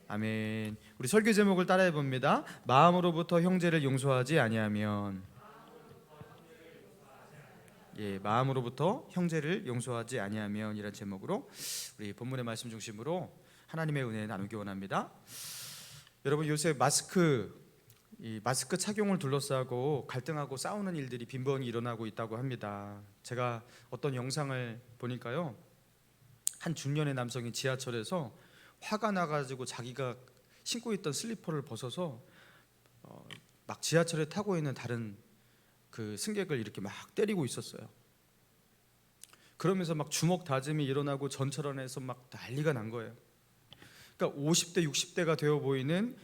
아멘. 우리 설교 제목을 따라해 봅니다. 마음으로부터 형제를 용서하지 아니하면. 예, 마음으로부터 형제를 용서하지 아니하면 이란 제목으로 우리 본문의 말씀 중심으로 하나님의 은혜 나누기 원합니다. 여러분, 요새 마스크 착용을 둘러싸고 갈등하고 싸우는 일들이 빈번히 일어나고 있다고 합니다. 제가 어떤 영상을 보니까요, 한 중년의 남성이 지하철에서 화가 나가지고 자기가 신고 있던 슬리퍼를 벗어서 막 지하철에 타고 있는 다른 그 승객을 이렇게 막 때리고 있었어요. 그러면서 막 주먹 다짐이 일어나고 전철 안에서 막 난리가 난 거예요. 그러니까 50대 60대가 되어 보이는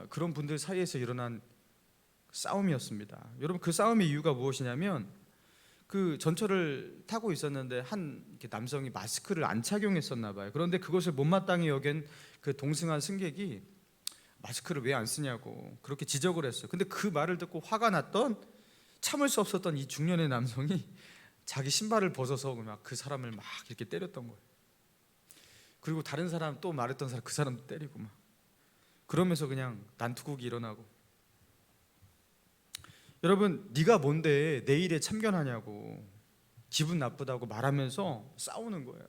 그런 분들 사이에서 일어난 싸움이었습니다. 여러분, 그 싸움의 이유가 무엇이냐면, 그 전철을 타고 있었는데 한 남성이 마스크를 안 착용했었나 봐요. 그런데 그것을 못마땅히 여긴 그 동승한 승객이 마스크를 왜 안 쓰냐고 그렇게 지적을 했어요. 근데 그 말을 듣고 화가 났던, 참을 수 없었던 이 중년의 남성이 자기 신발을 벗어서 막 그 사람을 막 이렇게 때렸던 거예요. 그리고 다른 사람, 또 말했던 사람, 그 사람도 때리고 막 그러면서 그냥 난투극이 일어나고. 여러분, 네가 뭔데 내 일에 참견하냐고, 기분 나쁘다고 말하면서 싸우는 거예요.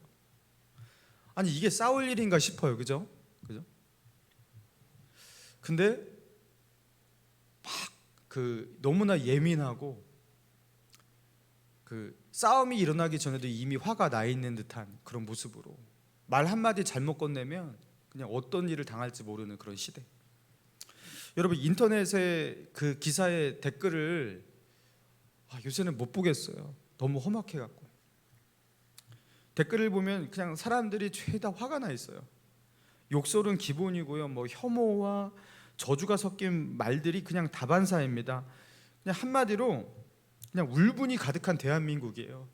아니, 이게 싸울 일인가 싶어요. 그죠? 근데 막 너무나 예민하고 싸움이 일어나기 전에도 이미 화가 나 있는 듯한 그런 모습으로 말 한마디 잘못 건네면 그냥 어떤 일을 당할지 모르는 그런 시대. 여러분, 인터넷에 그 기사의 댓글을 요새는 못 보겠어요. 너무 험악해갖고. 댓글을 보면 그냥 사람들이 죄다 화가 나 있어요. 욕설은 기본이고요, 뭐 혐오와 저주가 섞인 말들이 그냥 다반사입니다. 그냥 한마디로 그냥 울분이 가득한 대한민국이에요.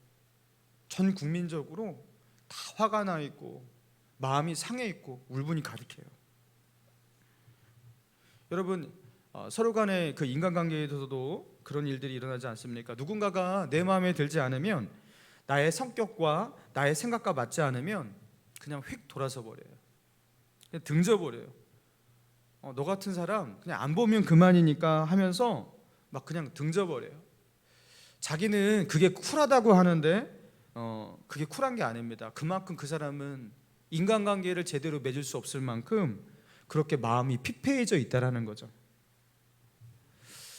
전 국민적으로 다 화가 나 있고 마음이 상해 있고 울분이 가득해요. 여러분, 서로 간의 그 인간관계에서도 그런 일들이 일어나지 않습니까? 누군가가 내 마음에 들지 않으면, 나의 성격과 나의 생각과 맞지 않으면 그냥 휙 돌아서 버려요. 그냥 등져버려요. 너 같은 사람 그냥 안 보면 그만이니까 하면서 막 그냥 등져버려요. 자기는 그게 쿨하다고 하는데 그게 쿨한 게 아닙니다. 그만큼 그 사람은 인간관계를 제대로 맺을 수 없을 만큼 그렇게 마음이 피폐해져 있다라는 거죠.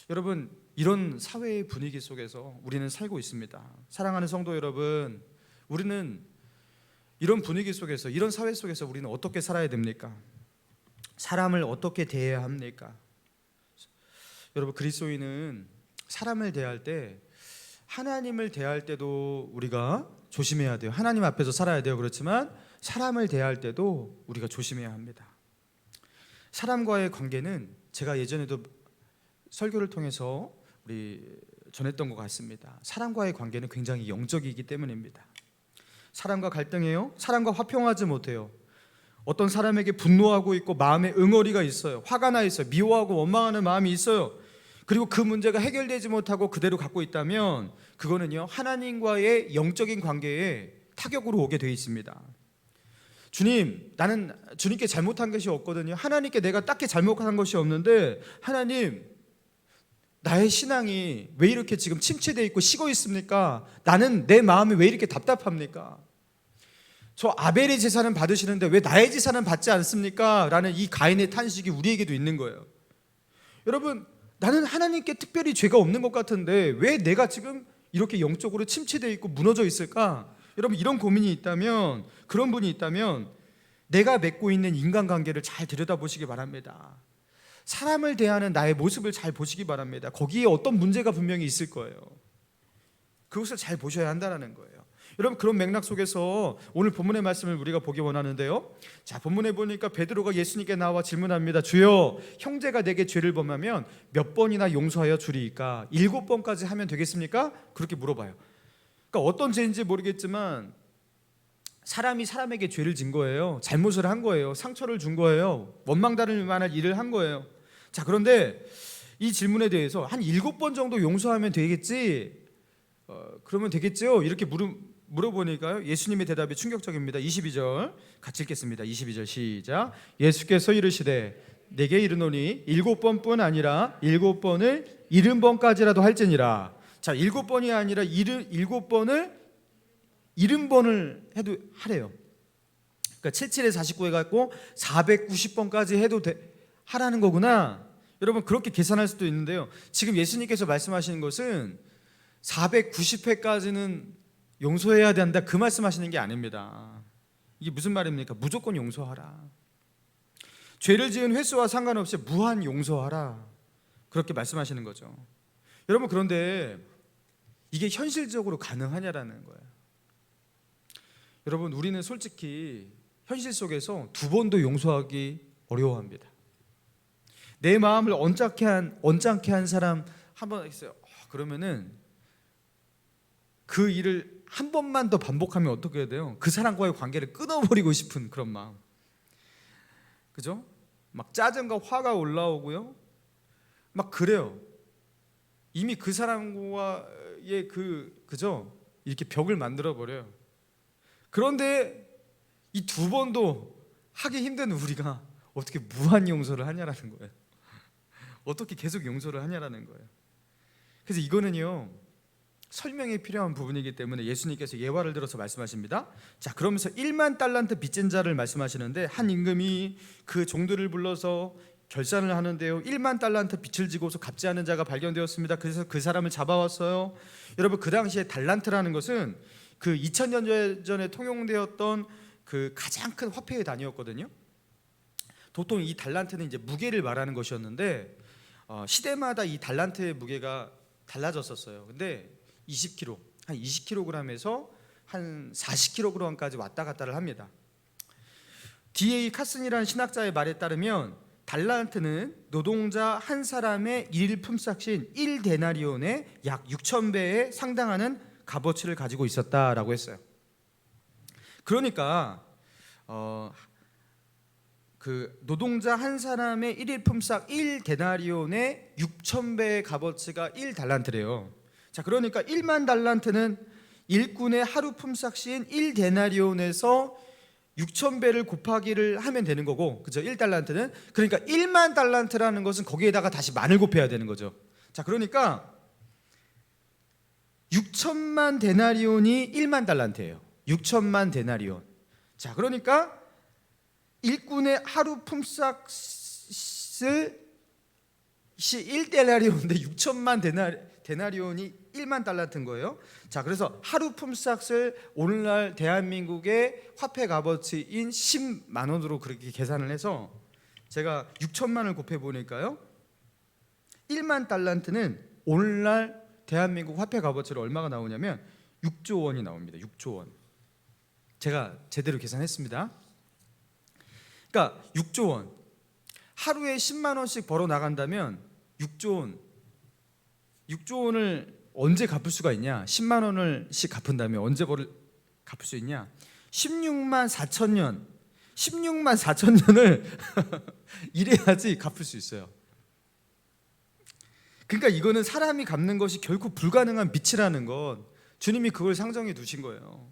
여러분, 이런 사회의 분위기 속에서 우리는 살고 있습니다. 사랑하는 성도 여러분, 우리는 이런 분위기 속에서, 이런 사회 속에서 우리는 어떻게 살아야 됩니까? 사람을 어떻게 대해야 합니까? 여러분, 그리스도인은 사람을 대할 때, 하나님을 대할 때도 우리가 조심해야 돼요. 하나님 앞에서 살아야 돼요. 그렇지만 사람을 대할 때도 우리가 조심해야 합니다. 사람과의 관계는, 제가 예전에도 설교를 통해서 우리 전했던 것 같습니다. 사람과의 관계는 굉장히 영적이기 때문입니다. 사람과 갈등해요. 사람과 화평하지 못해요. 어떤 사람에게 분노하고 있고 마음에 응어리가 있어요. 화가 나 있어요. 미워하고 원망하는 마음이 있어요. 그리고 그 문제가 해결되지 못하고 그대로 갖고 있다면 그거는요, 하나님과의 영적인 관계에 타격으로 오게 되어 있습니다. 주님, 나는 주님께 잘못한 것이 없거든요. 하나님께 내가 딱히 잘못한 것이 없는데, 하나님, 나의 신앙이 왜 이렇게 지금 침체되어 있고 식어 있습니까? 나는 내 마음이 왜 이렇게 답답합니까? 저 아벨의 제사는 받으시는데 왜 나의 제사는 받지 않습니까? 라는 이 가인의 탄식이 우리에게도 있는 거예요. 여러분, 나는 하나님께 특별히 죄가 없는 것 같은데 왜 내가 지금 이렇게 영적으로 침체되어 있고 무너져 있을까? 여러분, 이런 고민이 있다면, 그런 분이 있다면 내가 맺고 있는 인간관계를 잘 들여다보시기 바랍니다. 사람을 대하는 나의 모습을 잘 보시기 바랍니다. 거기에 어떤 문제가 분명히 있을 거예요. 그것을 잘 보셔야 한다는 거예요. 여러분, 그런 맥락 속에서 오늘 본문의 말씀을 우리가 보기 원하는데요, 자, 본문에 보니까 베드로가 예수님께 나와 질문합니다. 주여, 형제가 내게 죄를 범하면 몇 번이나 용서하여 주리이까? 7번까지 하면 되겠습니까? 그렇게 물어봐요. 그러니까 어떤 죄인지 모르겠지만 사람이 사람에게 죄를 진 거예요. 잘못을 한 거예요. 상처를 준 거예요. 원망받을 만한 일을 한 거예요. 자, 그런데 이 질문에 대해서 한 7번 정도 용서하면 되겠지? 그러면 되겠죠? 이렇게 물어보니까요, 예수님의 대답이 충격적입니다. 22절 같이 읽겠습니다. 22절 시작. 예수께서 이르시되 내게 이르노니 7번뿐 아니라 7번을 70번까지라도 할지니라. 자, 7번이 아니라 7번을 70번을 해도 하래요. 그러니까 77에 49 해갖고 490번까지 해도 하라는 거구나. 여러분, 그렇게 계산할 수도 있는데요, 지금 예수님께서 말씀하시는 것은 490회까지는 용서해야 된다, 그 말씀하시는 게 아닙니다. 이게 무슨 말입니까? 무조건 용서하라. 죄를 지은 횟수와 상관없이 무한 용서하라, 그렇게 말씀하시는 거죠. 여러분, 그런데 이게 현실적으로 가능하냐라는 거예요. 여러분, 우리는 솔직히 현실 속에서 2번도 용서하기 어려워합니다. 내 마음을 언짢게 한 사람 한 번 있어요. 그러면은 그 일을 한 번만 더 반복하면 어떻게 해야 돼요? 그 사람과의 관계를 끊어버리고 싶은 그런 마음, 그죠? 막 짜증과 화가 올라오고요, 막 그래요. 이미 그 사람과의 그죠? 이렇게 벽을 만들어 버려요. 그런데 이 2번도 하기 힘든 우리가 어떻게 무한 용서를 하냐라는 거예요. 어떻게 계속 용서를 하냐라는 거예요. 그래서 이거는요, 설명이 필요한 부분이기 때문에 예수님께서 예화를 들어서 말씀하십니다. 자, 그러면서 1만 달란트 빚진 자를 말씀하시는데, 한 임금이 그 종들을 불러서 결산을 하는데요, 1만 달란트 빚을 지고서 갚지 않은 자가 발견되었습니다. 그래서 그 사람을 잡아왔어요. 여러분, 그 당시에 달란트라는 것은 그 2000년 전에 통용되었던 그 가장 큰 화폐의 단위였거든요. 보통 이 달란트는 이제 무게를 말하는 것이었는데, 시대마다 이 달란트의 무게가 달라졌었어요. 근데 20kg, 한 20kg에서 한 40kg까지 왔다 갔다를 합니다. D.A. 카슨이라는 신학자의 말에 따르면 달란트는 노동자 한 사람의 일일 품삯인 1데나리온의 약 6,000배에 상당하는 값어치를 가지고 있었다라고 했어요. 그러니까 그 노동자 한 사람의 일일 품삯 1데나리온의 6,000배의 값어치가 1달란트래요. 자, 그러니까 1만 달란트는 일꾼의 하루 품삯인 1데나리온에서 6,000배를 곱하기를 하면 되는 거고, 그죠? 1달란트는. 그러니까 1만 달란트라는 것은 거기에다가 다시 만을 곱해야 되는 거죠. 자, 그러니까 6천만 데나리온이 1만 달란트예요. 6천만 데나리온. 자, 그러니까 일꾼의 하루 품삯을 1데나리온인데 6천만 데나리온이 1만 달란트인 거예요. 자, 그래서 하루 품삯을 오늘날 대한민국의 화폐 값어치인 10만 원으로 그렇게 계산을 해서 제가 6천만을 곱해 보니까요, 1만 달란트는 오늘날 대한민국 화폐 값어치로 얼마가 나오냐면 6조 원이 나옵니다. 6조 원. 제가 제대로 계산했습니다. 그러니까 6조 원, 하루에 10만 원씩 벌어 나간다면 6조 원을 언제 갚을 수가 있냐? 10만 원을씩 갚은다면 언제 갚을 수 있냐? 16만 4천 년을 일해야지 갚을 수 있어요. 그러니까 이거는 사람이 갚는 것이 결코 불가능한 빛이라는 것, 주님이 그걸 상정해 두신 거예요.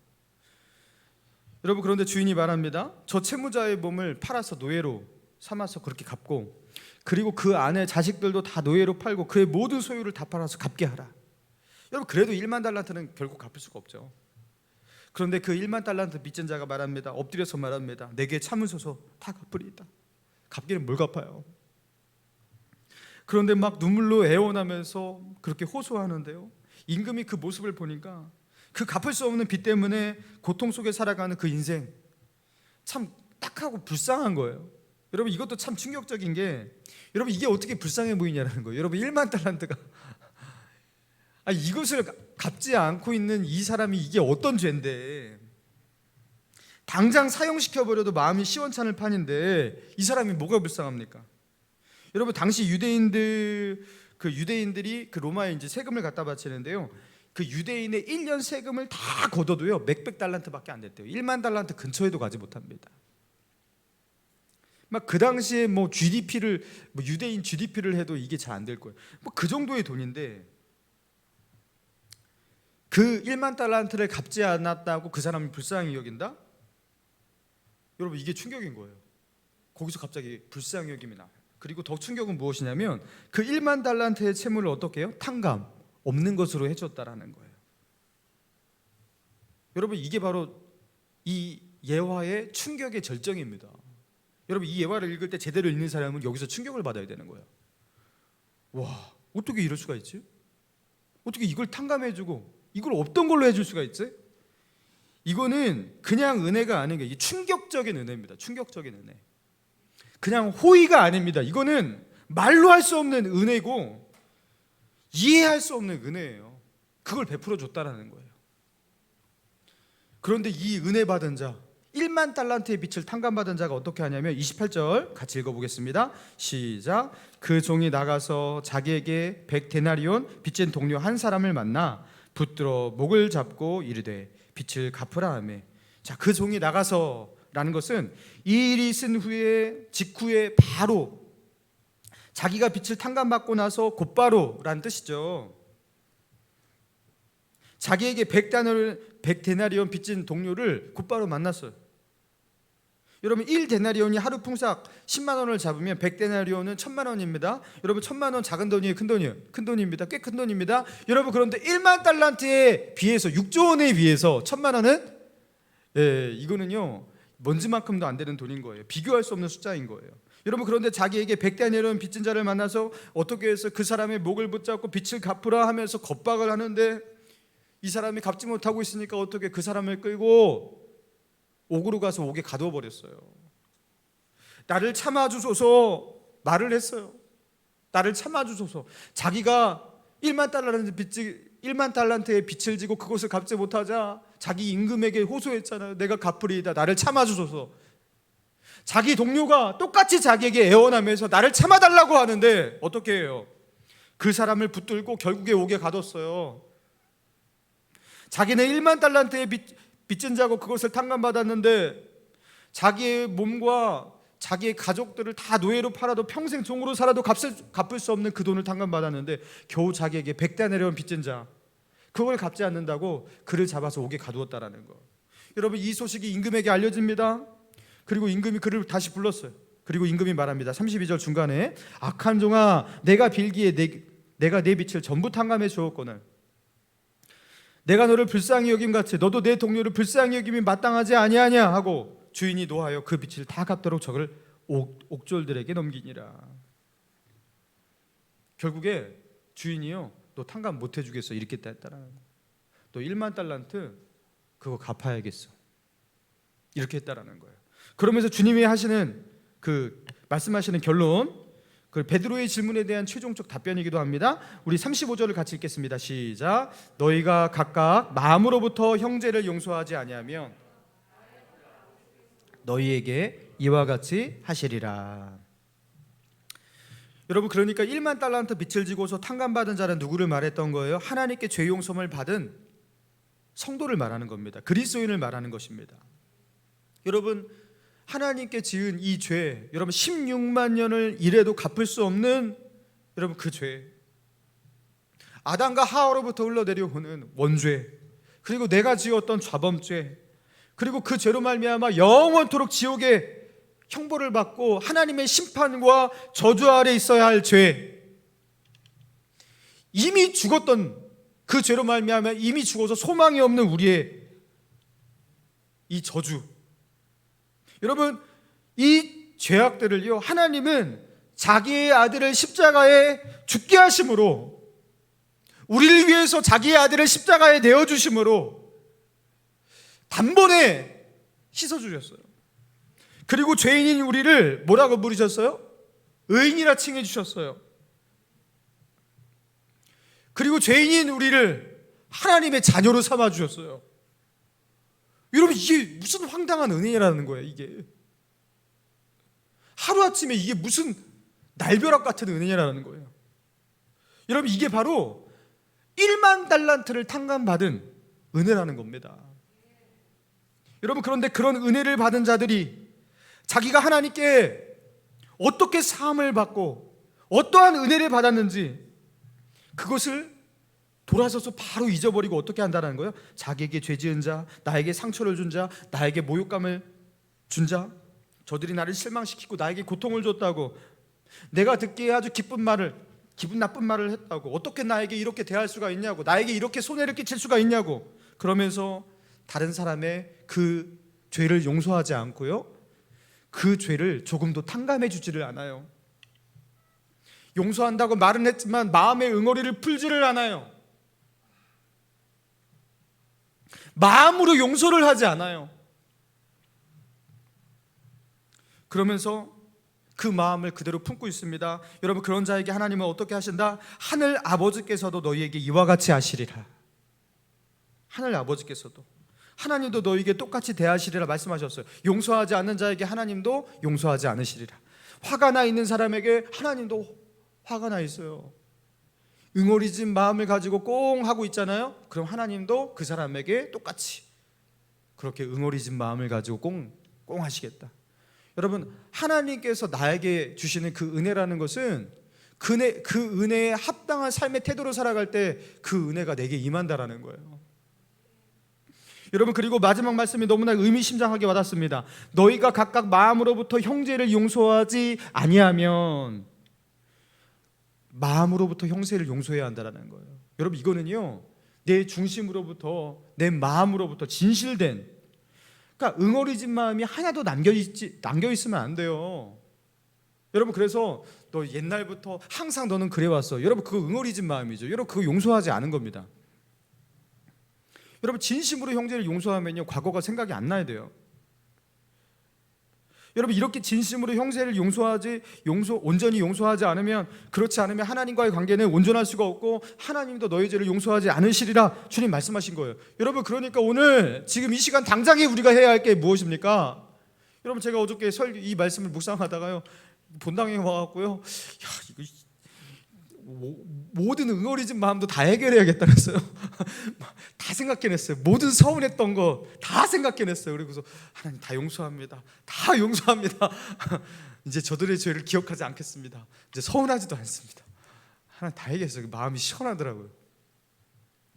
여러분, 그런데 주인이 말합니다. 저 채무자의 몸을 팔아서 노예로 삼아서 그렇게 갚고, 그리고 그 안에 자식들도 다 노예로 팔고 그의 모든 소유를 다 팔아서 갚게 하라. 여러분, 그래도 1만 달란트는 결국 갚을 수가 없죠. 그런데 그 1만 달란트 빚진 자가 말합니다. 엎드려서 말합니다. 내게 참으소서, 다 갚으리이다. 갚기는 뭘 갚아요? 그런데 막 눈물로 애원하면서 그렇게 호소하는데요, 임금이 그 모습을 보니까 그 갚을 수 없는 빚 때문에 고통 속에 살아가는 그 인생, 참 딱하고 불쌍한 거예요. 여러분, 이것도 참 충격적인 게, 여러분, 이게 어떻게 불쌍해 보이냐라는 거예요. 여러분, 1만 달란트가 이것을 갚지 않고 있는 이 사람이 이게 어떤 죄인데, 당장 사형시켜버려도 마음이 시원찮을 판인데 이 사람이 뭐가 불쌍합니까? 여러분, 당시 유대인들이 그 로마에 이제 세금을 갖다 바치는데요, 그 유대인의 1년 세금을 다 걷어도요 몇백 달란트밖에 안 됐대요. 1만 달란트 근처에도 가지 못합니다. 막 그 당시에 뭐 GDP를 유대인 GDP를 해도 이게 잘 안 될 거예요. 뭐 그 정도의 돈인데, 그 1만 달란트를 갚지 않았다고 그 사람을 불쌍히 여긴다? 여러분, 이게 충격인 거예요. 거기서 갑자기 불쌍히 여김이 나와요. 그리고 더 충격은 무엇이냐면 그 1만 달란트의 채무를 어떻게 해요? 탕감, 없는 것으로 해줬다라는 거예요. 여러분, 이게 바로 이 예화의 충격의 절정입니다. 여러분, 이 예화를 읽을 때 제대로 읽는 사람은 여기서 충격을 받아야 되는 거예요. 와, 어떻게 이럴 수가 있지? 어떻게 이걸 탕감해주고 이걸 없던 걸로 해줄 수가 있지? 이거는 그냥 은혜가 아닌 게, 이게 충격적인 은혜입니다. 충격적인 은혜. 그냥 호의가 아닙니다. 이거는 말로 할 수 없는 은혜고 이해할 수 없는 은혜예요. 그걸 베풀어 줬다라는 거예요. 그런데 이 은혜 받은 자, 1만 달란트의 빚을 탕감받은 자가 어떻게 하냐면 28절 같이 읽어보겠습니다. 시작. 그 종이 나가서 자기에게 100데나리온 빚진 동료 한 사람을 만나 붙들어 목을 잡고 이르되 빚을 갚으라 하매. 자, 그 종이 나가서라는 것은 이 일이 있은 후에 직후에 바로 자기가 빚을 탕감받고 나서 곧바로라는 뜻이죠. 자기에게 100데나리온 빚진 동료를 곧바로 만났어요. 여러분, 1데나리온이 하루 풍sak 10만 원을 잡으면 100데나리온은 1000만 원입니다. 여러분, 1000만 원 작은 돈이에요, 큰 돈이에요? 큰 돈입니다. 꽤 큰 돈입니다. 여러분, 그런데 1만 달란트에 비해서 6조 원에 비해서 1000만 원은 이거는요 먼지만큼도 안 되는 돈인 거예요. 비교할 수 없는 숫자인 거예요. 여러분, 그런데 자기에게 100데나리온 빚진 자를 만나서 어떻게 해서 그 사람의 목을 붙잡고 빚을 갚으라 하면서 겁박을 하는데 이 사람이 갚지 못하고 있으니까 어떻게 그 사람을 끌고 옥으로 가서 옥에 가두어 버렸어요. 나를 참아주소서 말을 했어요. 나를 참아주소서. 자기가 1만 달란트의 빚을 지고 그것을 갚지 못하자 자기 임금에게 호소했잖아요. 내가 갚으리이다. 나를 참아주소서. 자기 동료가 똑같이 자기에게 애원하면서 나를 참아달라고 하는데 어떻게 해요? 그 사람을 붙들고 결국에 옥에 가뒀어요. 자기는 1만 달란트의 빚진 자고 그것을 탕감받았는데 자기의 몸과 자기의 가족들을 다 노예로 팔아도 평생 종으로 살아도 갚을 수 없는 그 돈을 탕감받았는데 겨우 자기에게 100데나리온 빚진 자, 그걸 갚지 않는다고 그를 잡아서 옥에 가두었다라는 거. 여러분, 이 소식이 임금에게 알려집니다. 그리고 임금이 그를 다시 불렀어요. 그리고 임금이 말합니다. 32절 중간에 악한 종아, 내가 빌기에 내가 내 빚을 전부 탕감해 주었거늘 내가 너를 불쌍히 여김같이 너도 내 동료를 불쌍히 여김이 마땅하지 아니하냐 하고 주인이 노하여 그 빚을 다 갚도록 저를 옥졸들에게 넘기니라. 결국에 주인이요, 너 탕감 못 해주겠어 이렇게 했다라는 거예요. 너 1만 달란트 그거 갚아야겠어 이렇게 했다라는 거예요. 그러면서 주님이 하시는 그 말씀하시는 결론, 그 베드로의 질문에 대한 최종적 답변이기도 합니다. 우리 35절을 같이 읽겠습니다. 시작. 너희가 각각 마음으로부터 형제를 용서하지 아니하면 너희에게 이와 같이 하시리라. 여러분, 그러니까 1만 달란트 빚을 지고서 탕감받은 자는 누구를 말했던 거예요? 하나님께 죄 용서를 받은 성도를 말하는 겁니다. 그리스도인을 말하는 것입니다. 여러분, 하나님께 지은 이 죄, 여러분 16만 년을 일해도 갚을 수 없는 여러분 그 죄, 아담과 하와로부터 흘러내려오는 원죄, 그리고 내가 지었던 좌범죄, 그리고 그 죄로 말미암아 영원토록 지옥의 형벌을 받고 하나님의 심판과 저주 아래 있어야 할 죄, 이미 죽었던 그 죄로 말미암아 이미 죽어서 소망이 없는 우리의 이 저주, 여러분, 이 죄악들을요 하나님은 자기의 아들을 십자가에 죽게 하심으로, 우리를 위해서 자기의 아들을 십자가에 내어주심으로 단번에 씻어주셨어요. 그리고 죄인인 우리를 뭐라고 부르셨어요? 의인이라 칭해 주셨어요. 그리고 죄인인 우리를 하나님의 자녀로 삼아 주셨어요. 여러분, 이게 무슨 황당한 은혜라는 거예요. 이게 하루아침에 이게 무슨 날벼락 같은 은혜라는 거예요. 여러분, 이게 바로 1만 달란트를 탕감받은 은혜라는 겁니다. 여러분, 그런데 그런 은혜를 받은 자들이 자기가 하나님께 어떻게 사함을 받고 어떠한 은혜를 받았는지 그것을 돌아서서 바로 잊어버리고 어떻게 한다는 거예요? 자기에게 죄 지은 자, 나에게 상처를 준 자, 나에게 모욕감을 준 자, 저들이 나를 실망시키고 나에게 고통을 줬다고, 내가 듣기에 아주 기쁜 나쁜 말을 했다고, 어떻게 나에게 이렇게 대할 수가 있냐고, 나에게 이렇게 손해를 끼칠 수가 있냐고, 그러면서 다른 사람의 그 죄를 용서하지 않고요, 그 죄를 조금도 탕감해 주지를 않아요. 용서한다고 말은 했지만 마음의 응어리를 풀지를 않아요. 마음으로 용서를 하지 않아요. 그러면서 그 마음을 그대로 품고 있습니다. 여러분, 그런 자에게 하나님은 어떻게 하신다? 하늘 아버지께서도 너희에게 이와 같이 하시리라. 하늘 아버지께서도, 하나님도 너희에게 똑같이 대하시리라 말씀하셨어요. 용서하지 않는 자에게 하나님도 용서하지 않으시리라. 화가 나 있는 사람에게 하나님도 화가 나 있어요. 응어리진 마음을 가지고 꽁 하고 있잖아요. 그럼 하나님도 그 사람에게 똑같이 그렇게 응어리진 마음을 가지고 꽁 하시겠다. 여러분, 하나님께서 나에게 주시는 그 은혜라는 것은 그 은혜에 합당한 삶의 태도로 살아갈 때 그 은혜가 내게 임한다라는 거예요. 여러분, 그리고 마지막 말씀이 너무나 의미심장하게 와닿습니다. 너희가 각각 마음으로부터 형제를 용서하지 아니하면 마음으로부터 형제를 용서해야 한다는 거예요. 여러분, 이거는요, 내 중심으로부터, 내 마음으로부터 진실된, 그러니까 응어리진 마음이 하나도 남겨 있으면 안 돼요. 여러분, 그래서 너 옛날부터 항상 너는 그래왔어, 여러분, 그거 응어리진 마음이죠. 여러분, 그거 용서하지 않은 겁니다. 여러분, 진심으로 형제를 용서하면요, 과거가 생각이 안 나야 돼요. 여러분, 이렇게 진심으로 형제를 온전히 용서하지 않으면, 그렇지 않으면 하나님과의 관계는 온전할 수가 없고 하나님도 너희 죄를 용서하지 않으시리라 주님 말씀하신 거예요. 여러분, 그러니까 오늘 지금 이 시간 당장에 우리가 해야 할 게 무엇입니까? 여러분, 제가 어저께 이 말씀을 묵상하다가요, 본당에 와갖고요, 야, 이거 모든 응어리진 마음도 다 해결해야겠다 그랬어요. 다 생각해냈어요. 모든 서운했던 거 다 생각해냈어요. 그리고서 하나님, 다 용서합니다. 다 용서합니다. 이제 저들의 죄를 기억하지 않겠습니다. 이제 서운하지도 않습니다. 하나님, 다 얘기했어요. 마음이 시원하더라고요.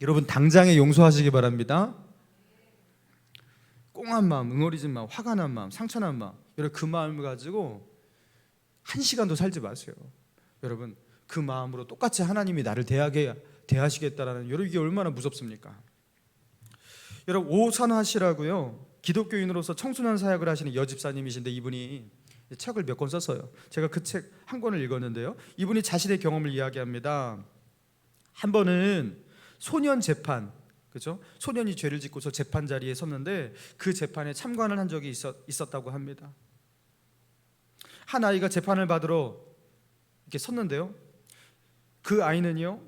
여러분, 당장에 용서하시기 바랍니다. 꽁한 마음, 응어리진 마음, 화가 난 마음, 상처난 마음, 여러분, 그 마음을 가지고 한 시간도 살지 마세요. 여러분, 그 마음으로 똑같이 하나님이 나를 대하시겠다라는, 여러분, 이게 얼마나 무섭습니까? 여러분, 오산화 씨라고요, 기독교인으로서 청소년 사역을 하시는 여집사님이신데, 이분이 책을 몇 권 썼어요. 제가 그 책 한 권을 읽었는데요, 이분이 자신의 경험을 이야기합니다. 한 번은 소년 재판, 그렇죠? 소년이 죄를 짓고서 재판 자리에 섰는데 그 재판에 참관을 한 적이 있었다고 합니다. 한 아이가 재판을 받으러 이렇게 섰는데요, 그 아이는요,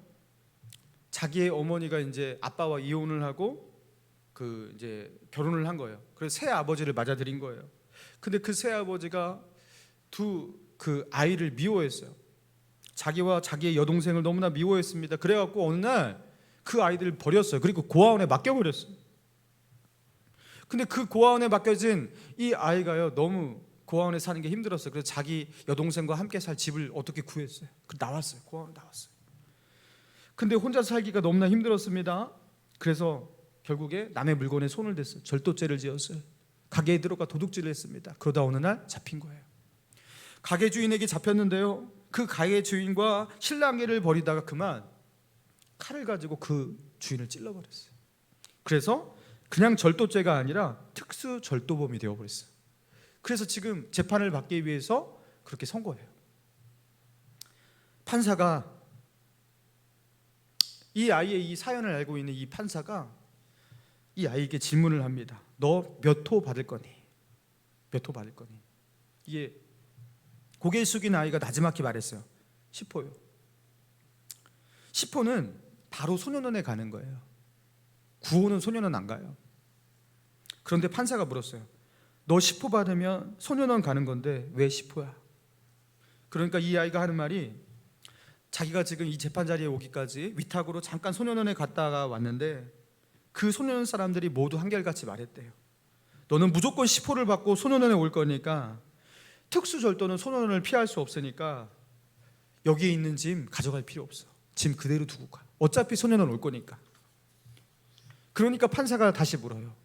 자기의 어머니가 이제 아빠와 이혼을 하고 이제 결혼을 한 거예요. 그래서 새 아버지를 맞아들인 거예요. 근데 그 새 아버지가 그 아이를 미워했어요. 자기와 자기의 여동생을 너무나 미워했습니다. 그래갖고 어느 날 그 아이들을 버렸어요. 그리고 고아원에 맡겨버렸어요. 근데 그 고아원에 맡겨진 이 아이가요, 너무 고아원에 사는 게 힘들었어요. 그래서 자기 여동생과 함께 살 집을 어떻게 구했어요. 나왔어요. 고아원 나왔어요. 근데 혼자 살기가 너무나 힘들었습니다. 그래서 결국에 남의 물건에 손을 댔어요. 절도죄를 지었어요. 가게에 들어가 도둑질을 했습니다. 그러다 어느 날 잡힌 거예요. 가게 주인에게 잡혔는데요, 그 가게 주인과 실랑이를 벌이다가 그만 칼을 가지고 그 주인을 찔러버렸어요. 그래서 그냥 절도죄가 아니라 특수절도범이 되어버렸어요. 그래서 지금 재판을 받기 위해서 그렇게 선 거예요. 판사가, 이 아이의 이 사연을 알고 있는 이 판사가 이 아이에게 질문을 합니다. 너 몇 호 받을 거니? 몇 호 받을 거니? 이게 고개 숙인 아이가 나지막히 말했어요. 10호요. 10호는 바로 소년원에 가는 거예요. 9호는 소년원 안 가요. 그런데 판사가 물었어요. 너 10호 받으면 소년원 가는 건데 왜 10호야? 그러니까 이 아이가 하는 말이, 자기가 지금 이 재판 자리에 오기까지 위탁으로 잠깐 소년원에 갔다가 왔는데 그 소년원 사람들이 모두 한결같이 말했대요. 너는 무조건 10호를 받고 소년원에 올 거니까, 특수절도는 소년원을 피할 수 없으니까 여기에 있는 짐 가져갈 필요 없어. 짐 그대로 두고 가. 어차피 소년은 올 거니까. 그러니까 판사가 다시 물어요.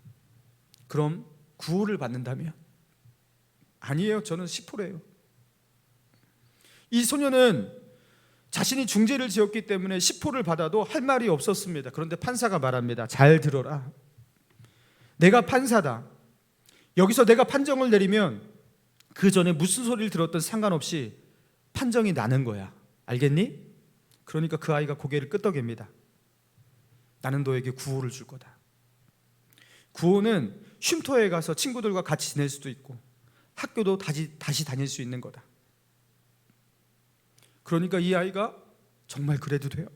그럼 구호를 받는다면? 아니에요. 저는 10%예요. 이 소년은 자신이 중죄를 지었기 때문에 10%를 받아도 할 말이 없었습니다. 그런데 판사가 말합니다. 잘 들어라. 내가 판사다. 여기서 내가 판정을 내리면 그 전에 무슨 소리를 들었든 상관없이 판정이 나는 거야. 알겠니? 그러니까 그 아이가 고개를 끄덕입니다. 나는 너에게 구호를 줄 거다. 구호는 쉼터에 가서 친구들과 같이 지낼 수도 있고 학교도 다시 다닐 수 있는 거다. 그러니까 이 아이가 정말 그래도 돼요.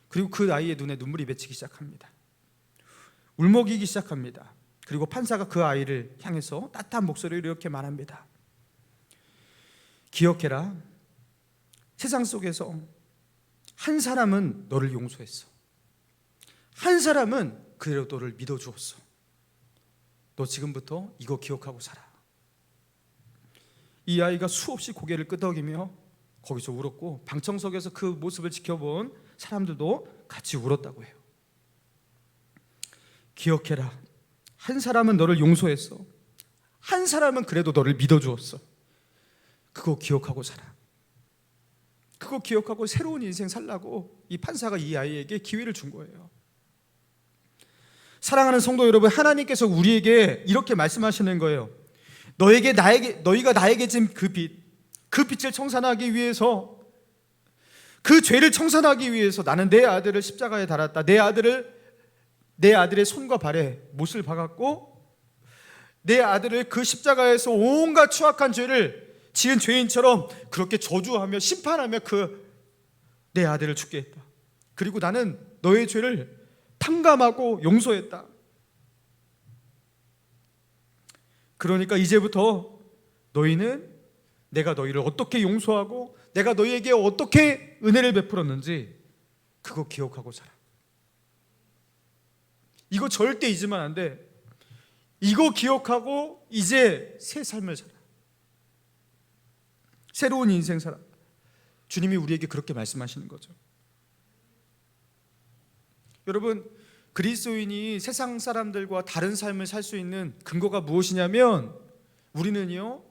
그리고 그 아이의 눈에 눈물이 맺히기 시작합니다. 울먹이기 시작합니다. 그리고 판사가 그 아이를 향해서 따뜻한 목소리로 이렇게 말합니다. 기억해라. 세상 속에서 한 사람은 너를 용서했어. 한 사람은 그대로 너를 믿어주었어. 너 지금부터 이거 기억하고 살아. 이 아이가 수없이 고개를 끄덕이며 거기서 울었고 방청석에서 그 모습을 지켜본 사람들도 같이 울었다고 해요. 기억해라. 한 사람은 너를 용서했어. 한 사람은 그래도 너를 믿어주었어. 그거 기억하고 살아. 그거 기억하고 새로운 인생 살라고 이 판사가 이 아이에게 기회를 준 거예요. 사랑하는 성도 여러분, 하나님께서 우리에게 이렇게 말씀하시는 거예요. 너희가 나에게 진 그 빛을 청산하기 위해서, 그 죄를 청산하기 위해서 나는 내 아들을 십자가에 달았다. 내 아들의 손과 발에 못을 박았고 내 아들을 그 십자가에서 온갖 추악한 죄를 지은 죄인처럼 그렇게 저주하며 심판하며 내 아들을 죽게 했다. 그리고 나는 너의 죄를 탕감하고 용서했다. 그러니까 이제부터 너희는 내가 너희를 어떻게 용서하고 내가 너희에게 어떻게 은혜를 베풀었는지 그거 기억하고 살아. 이거 절대 잊으면 안 돼. 이거 기억하고 이제 새 삶을 살아. 새로운 인생 살아. 주님이 우리에게 그렇게 말씀하시는 거죠. 여러분, 그리스도인이 세상 사람들과 다른 삶을 살 수 있는 근거가 무엇이냐면 우리는요,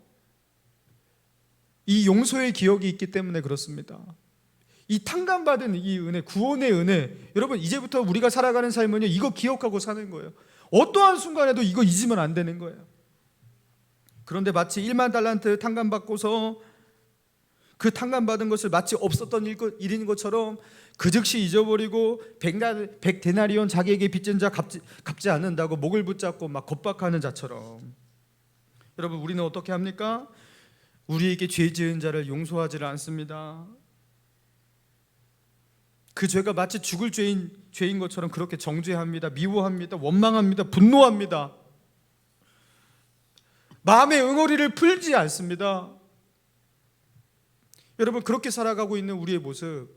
이 용서의 기억이 있기 때문에 그렇습니다. 이 탕감받은 이 은혜, 구원의 은혜, 여러분 이제부터 우리가 살아가는 삶은요, 이거 기억하고 사는 거예요. 어떠한 순간에도 이거 잊으면 안 되는 거예요. 그런데 마치 1만 달란트 탕감받고서 그 탕감받은 것을 마치 없었던 일인 것처럼 그 즉시 잊어버리고 100데나리온 자기에게 빚진 자 갚지 않는다고 목을 붙잡고 막 겁박하는 자처럼, 여러분 우리는 어떻게 합니까? 우리에게 죄 지은 자를 용서하지를 않습니다. 그 죄가 마치 죽을 죄인 것처럼 그렇게 정죄합니다. 미워합니다. 원망합니다. 분노합니다. 마음의 응어리를 풀지 않습니다. 여러분 그렇게 살아가고 있는 우리의 모습,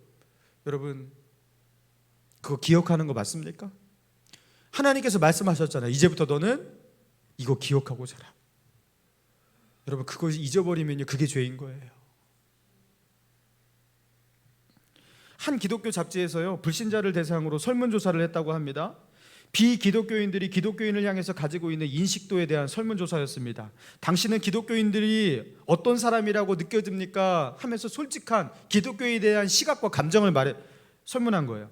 여러분 그거 기억하는 거 맞습니까? 하나님께서 말씀하셨잖아요. 이제부터 너는 이거 기억하고 살아. 여러분 그거 잊어버리면요, 그게 죄인 거예요. 한 기독교 잡지에서요, 불신자를 대상으로 설문조사를 했다고 합니다. 비기독교인들이 기독교인을 향해서 가지고 있는 인식도에 대한 설문조사였습니다. 당신은 기독교인들이 어떤 사람이라고 느껴집니까? 하면서 솔직한 기독교에 대한 시각과 감정을 설문한 거예요.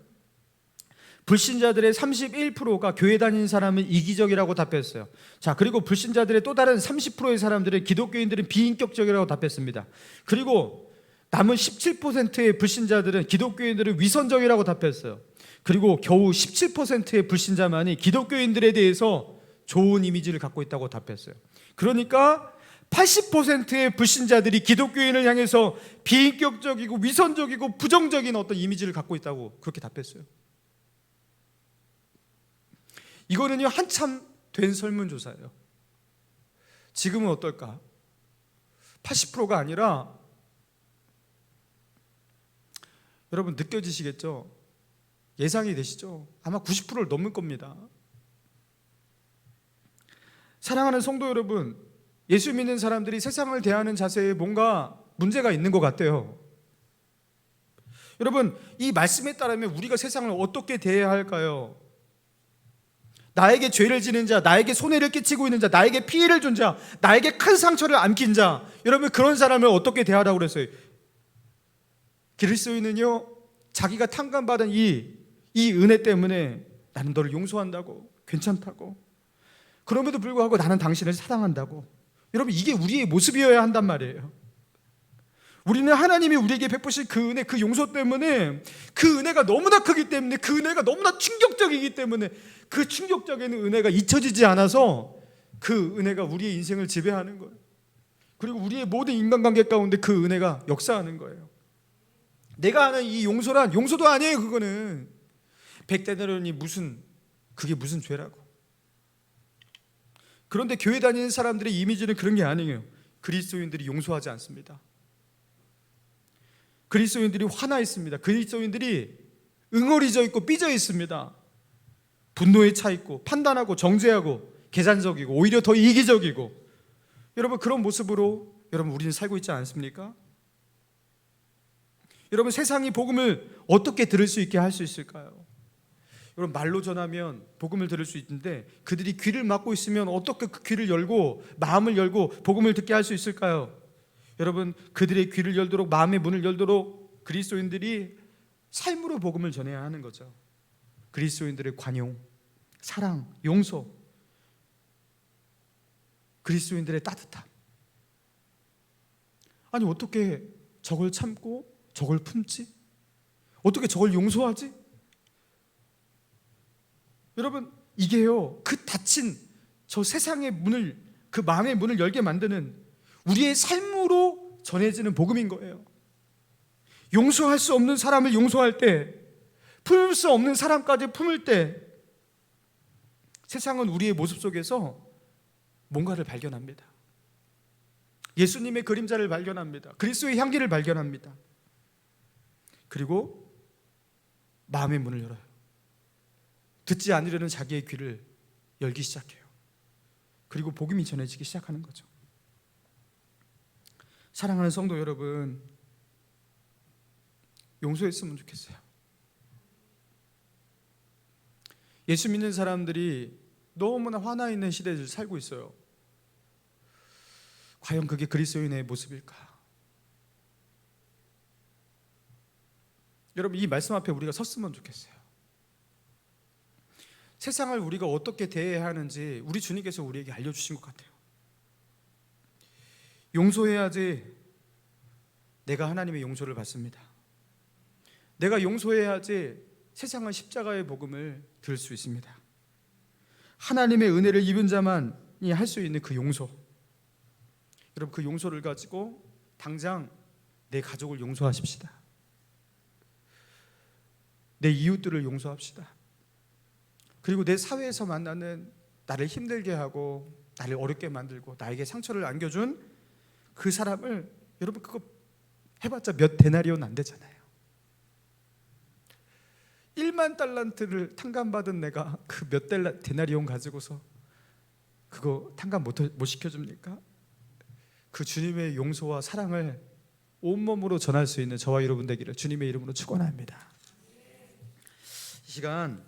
불신자들의 31%가 교회 다니는 사람은 이기적이라고 답했어요. 자, 그리고 불신자들의 또 다른 30%의 사람들은 기독교인들은 비인격적이라고 답했습니다. 그리고 남은 17%의 불신자들은 기독교인들은 위선적이라고 답했어요. 그리고 겨우 17%의 불신자만이 기독교인들에 대해서 좋은 이미지를 갖고 있다고 답했어요. 그러니까 80%의 불신자들이 기독교인을 향해서 비인격적이고 위선적이고 부정적인 어떤 이미지를 갖고 있다고 그렇게 답했어요. 이거는요, 한참 된 설문조사예요. 지금은 어떨까? 80%가 아니라, 여러분 느껴지시겠죠? 예상이 되시죠? 아마 90%를 넘을 겁니다. 사랑하는 성도 여러분, 예수 믿는 사람들이 세상을 대하는 자세에 뭔가 문제가 있는 것 같아요. 여러분, 이 말씀에 따르면 우리가 세상을 어떻게 대해야 할까요? 나에게 죄를 지는 자, 나에게 손해를 끼치고 있는 자, 나에게 피해를 준 자, 나에게 큰 상처를 안긴 자, 여러분 그런 사람을 어떻게 대하라고 그랬어요? 그리스도인은요, 자기가 탕감받은 이 은혜 때문에 나는 너를 용서한다고, 괜찮다고, 그럼에도 불구하고 나는 당신을 사랑한다고. 여러분, 이게 우리의 모습이어야 한단 말이에요. 우리는 하나님이 우리에게 베푸신 그 은혜, 그 용서 때문에, 그 은혜가 너무나 크기 때문에, 그 은혜가 너무나 충격적이기 때문에, 그 충격적인 은혜가 잊혀지지 않아서 그 은혜가 우리의 인생을 지배하는 거예요. 그리고 우리의 모든 인간관계 가운데 그 은혜가 역사하는 거예요. 내가 아는 이 용서란 용서도 아니에요. 그거는 백대나론이 그게 무슨 죄라고. 그런데 교회 다니는 사람들의 이미지는 그런 게 아니에요. 그리스도인들이 용서하지 않습니다. 그리스도인들이 화나 있습니다. 그리스도인들이 응어리져 있고 삐져 있습니다. 분노에 차 있고 판단하고 정죄하고 계산적이고 오히려 더 이기적이고, 여러분 그런 모습으로 여러분 우리는 살고 있지 않습니까? 여러분, 세상이 복음을 어떻게 들을 수 있게 할 수 있을까요? 여러분, 말로 전하면 복음을 들을 수 있는데 그들이 귀를 막고 있으면 어떻게 그 귀를 열고 마음을 열고 복음을 듣게 할 수 있을까요? 여러분, 그들의 귀를 열도록, 마음의 문을 열도록 그리스도인들이 삶으로 복음을 전해야 하는 거죠. 그리스도인들의 관용, 사랑, 용서, 그리스도인들의 따뜻함. 아니 어떻게 저걸 참고 저걸 품지? 어떻게 저걸 용서하지? 여러분, 이게요, 그 닫힌 저 세상의 문을, 그 마음의 문을 열게 만드는 우리의 삶으로 전해지는 복음인 거예요. 용서할 수 없는 사람을 용서할 때, 품을 수 없는 사람까지 품을 때, 세상은 우리의 모습 속에서 뭔가를 발견합니다. 예수님의 그림자를 발견합니다. 그리스도의 향기를 발견합니다. 그리고 마음의 문을 열어요. 듣지 않으려는 자기의 귀를 열기 시작해요. 그리고 복음이 전해지기 시작하는 거죠. 사랑하는 성도 여러분, 용서했으면 좋겠어요. 예수 믿는 사람들이 너무나 화나 있는 시대를 살고 있어요. 과연 그게 그리스도인의 모습일까? 여러분, 이 말씀 앞에 우리가 섰으면 좋겠어요. 세상을 우리가 어떻게 대해야 하는지 우리 주님께서 우리에게 알려주신 것 같아요. 용서해야지 내가 하나님의 용서를 받습니다. 내가 용서해야지 세상은 십자가의 복음을 들을 수 있습니다. 하나님의 은혜를 입은 자만이 할 수 있는 그 용서, 여러분 그 용서를 가지고 당장 내 가족을 용서하십시다. 내 이웃들을 용서합시다. 그리고 내 사회에서 만나는 나를 힘들게 하고 나를 어렵게 만들고 나에게 상처를 안겨준 그 사람을, 여러분 그거 해봤자 몇 데나리온 안 되잖아요. 1만 달란트를 탕감받은 내가 그 몇 데나리온 가지고서 그거 탕감 못 시켜줍니까? 그 주님의 용서와 사랑을 온몸으로 전할 수 있는 저와 여러분 되기를 주님의 이름으로 축원합니다. 이 시간